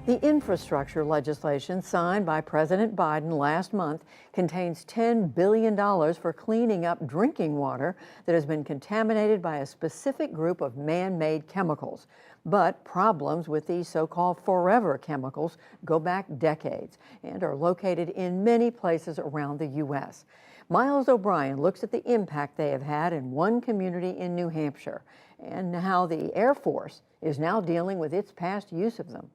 The infrastructure legislation signed by President Biden last month contains $10 billion for cleaning up drinking water that has been contaminated by a specific group of man-made chemicals. But problems with these so-called forever chemicals go back decades and are located in many places around the U.S. Miles O'Brien looks at the impact they have had in one community in New Hampshire and how the Air Force is now dealing with its past use of them.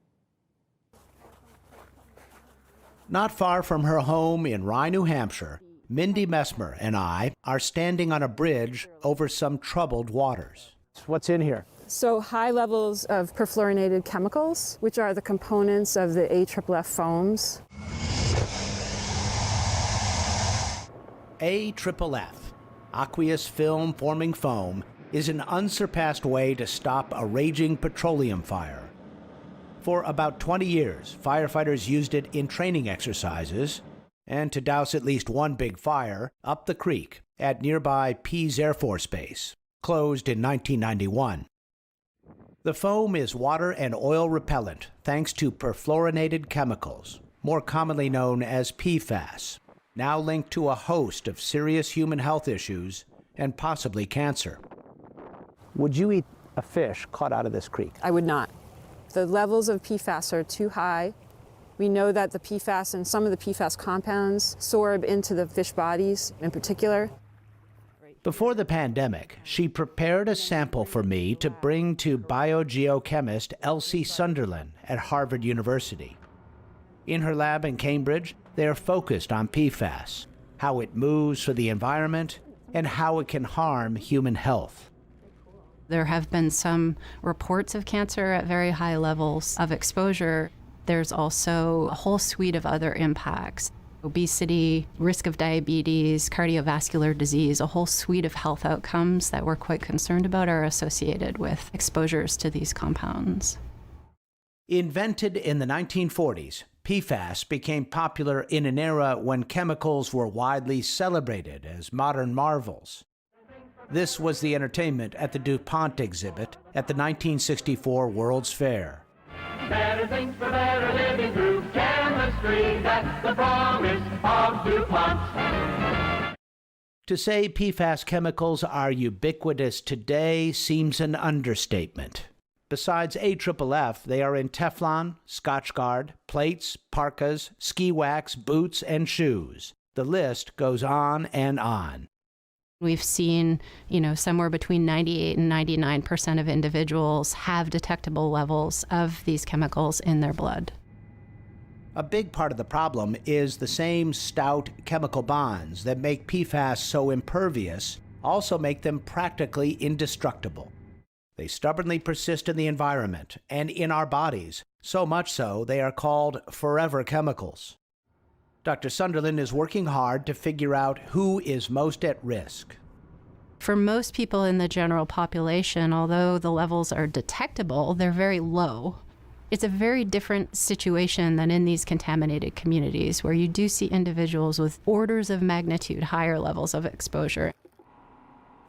Not far from her home in Rye, New Hampshire, Mindy Messmer and I are standing on a bridge over some troubled waters. What's in here? So high levels of perfluorinated chemicals, which are the components of the AFFF foams. AFFF, aqueous film forming foam, is an unsurpassed way to stop a raging petroleum fire. For about 20 years, firefighters used it in training exercises and to douse at least one big fire up the creek at nearby Pease Air Force Base, closed in 1991. The foam is water and oil repellent thanks to perfluorinated chemicals, more commonly known as PFAS, now linked to a host of serious human health issues and possibly cancer. Would you eat a fish caught out of this creek? I would not. The levels of PFAS are too high. We know that the PFAS and some of the PFAS compounds sorb into the fish bodies in particular. Before the pandemic, she prepared a sample for me to bring to biogeochemist Elsie Sunderland at Harvard University. In her lab in Cambridge, they are focused on PFAS, how it moves through the environment, and how it can harm human health. There have been some reports of cancer at very high levels of exposure. There's also a whole suite of other impacts: obesity, risk of diabetes, cardiovascular disease. A whole suite of health outcomes that we're quite concerned about are associated with exposures to these compounds. Invented in the 1940s, PFAS became popular in an era when chemicals were widely celebrated as modern marvels. This was the entertainment at the DuPont exhibit at the 1964 World's Fair. Better things for better living through chemistry, that's the promise of DuPont. To say PFAS chemicals are ubiquitous today seems an understatement. Besides AFFF, they are in Teflon, Scotchgard, plates, parkas, ski wax, boots, and shoes. The list goes on and on. We've seen, somewhere between 98 and 99% of individuals have detectable levels of these chemicals in their blood. A big part of the problem is the same stout chemical bonds that make PFAS so impervious also make them practically indestructible. They stubbornly persist in the environment and in our bodies, so much so they are called forever chemicals. Dr. Sunderland is working hard to figure out who is most at risk. For most people in the general population, although the levels are detectable, they're very low. It's a very different situation than in these contaminated communities, where you do see individuals with orders of magnitude higher levels of exposure.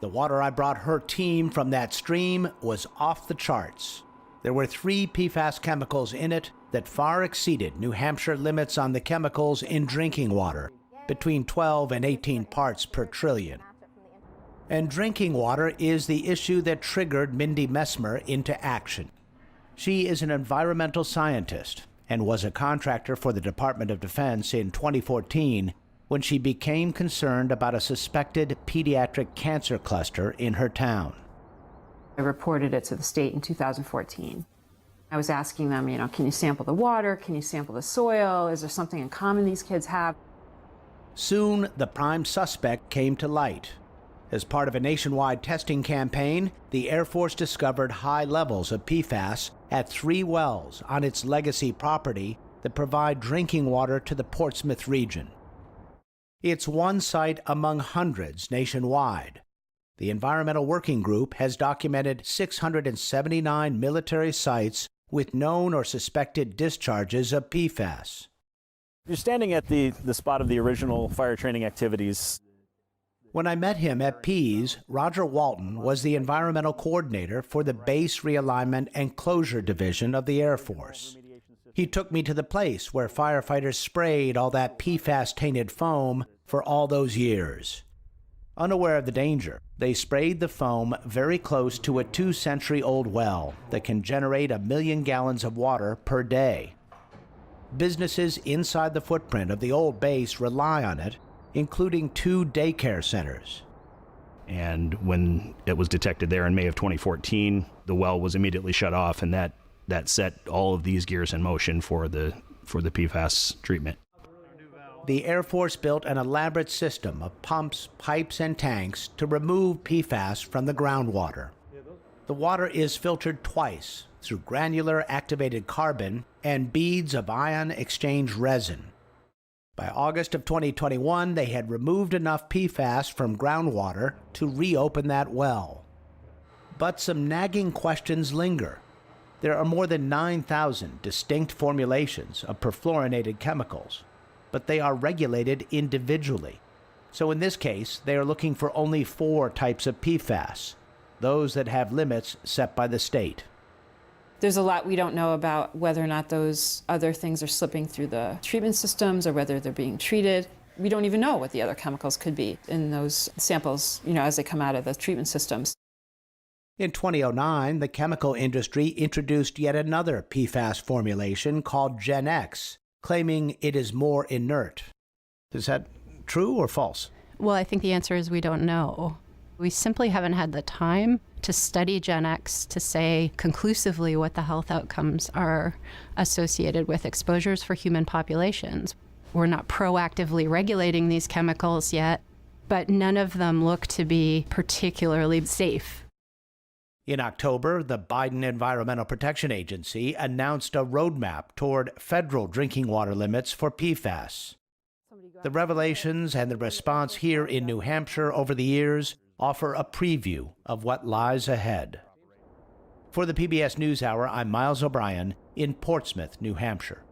The water I brought her team from that stream was off the charts. There were 3 PFAS chemicals in it that far exceeded New Hampshire limits on the chemicals in drinking water, between 12 and 18 parts per trillion. And drinking water is the issue that triggered Mindy Messmer into action. She is an environmental scientist and was a contractor for the Department of Defense in 2014 when she became concerned about a suspected pediatric cancer cluster in her town. I reported it to the state in 2014. I was asking them, can you sample the water? Can you sample the soil? Is there something in common these kids have? Soon, the prime suspect came to light. As part of a nationwide testing campaign, the Air Force discovered high levels of PFAS at 3 wells on its legacy property that provide drinking water to the Portsmouth region. It's one site among hundreds nationwide. The Environmental Working Group has documented 679 military sites with known or suspected discharges of PFAS. You're standing at the spot of the original fire training activities. When I met him at Pease, Roger Walton was the environmental coordinator for the Base Realignment and Closure Division of the Air Force. He took me to the place where firefighters sprayed all that PFAS-tainted foam for all those years. Unaware of the danger, they sprayed the foam very close to a 2-century-old well that can generate 1 million gallons of water per day. Businesses inside the footprint of the old base rely on it, including 2 daycare centers. And when it was detected there in May of 2014, the well was immediately shut off, and that set all of these gears in motion for the PFAS treatment. The Air Force built an elaborate system of pumps, pipes, and tanks to remove PFAS from the groundwater. The water is filtered twice through granular activated carbon and beads of ion exchange resin. By August of 2021, they had removed enough PFAS from groundwater to reopen that well. But some nagging questions linger. There are more than 9,000 distinct formulations of perfluorinated chemicals, but they are regulated individually. So in this case, they are looking for only 4 types of PFAS, those that have limits set by the state. There's a lot we don't know about whether or not those other things are slipping through the treatment systems or whether they're being treated. We don't even know what the other chemicals could be in those samples, as they come out of the treatment systems. In 2009, the chemical industry introduced yet another PFAS formulation called Gen X, claiming it is more inert. Is that true or false? Well, I think the answer is we don't know. We simply haven't had the time to study Gen X to say conclusively what the health outcomes are associated with exposures for human populations. We're not proactively regulating these chemicals yet, but none of them look to be particularly safe. In October, the Biden Environmental Protection Agency announced a roadmap toward federal drinking water limits for PFAS. The revelations and the response here in New Hampshire over the years offer a preview of what lies ahead. For the PBS NewsHour, I'm Miles O'Brien in Portsmouth, New Hampshire.